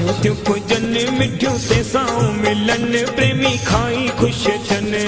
ख़ुशियूं थियूं पुजन मिठियूं सेसाऊं मिलन प्रेमी खाई ख़ुश थियनि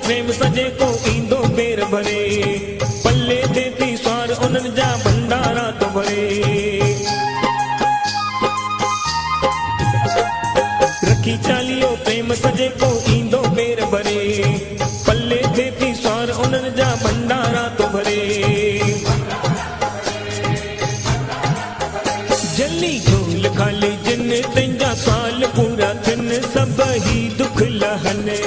प्रेम सजे को ईंदो पेर भरे पल्ले ते थी स्वार उन्हनि जा भंडारा तो भरे रखी चालियो प्रेम सजे को ईंदो पेर भरे पल्ले ते थी स्वार उन्हनि जा भंडारा तो भरे जल्दी झोल खाली जिन तंहिंजा साल पूरा थियनि सभई दुख लहनि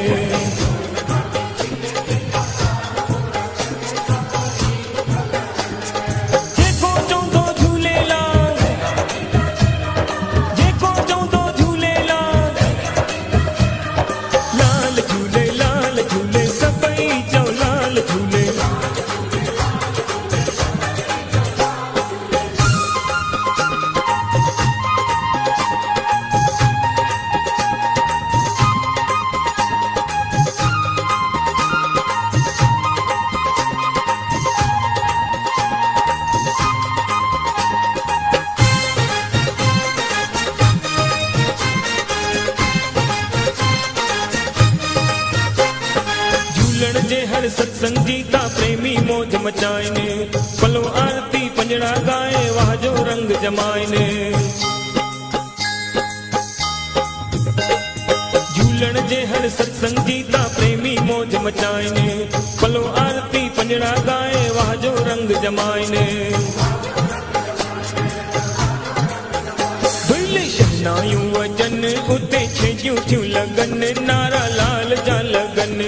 जे हर सत्संग जीता प्रेमी मौज मचाइने पलो आरती पंजड़ा गाए वाह जो रंग जमाइने झूलण जे हर सत्संग जीता प्रेमी मौज मचाइने पलो आरती पंजड़ा गाए वाह जो रंग जमाइने भले शहनायूं वजन उते छेजियूं थियूं लगन नारा लाल जा लगन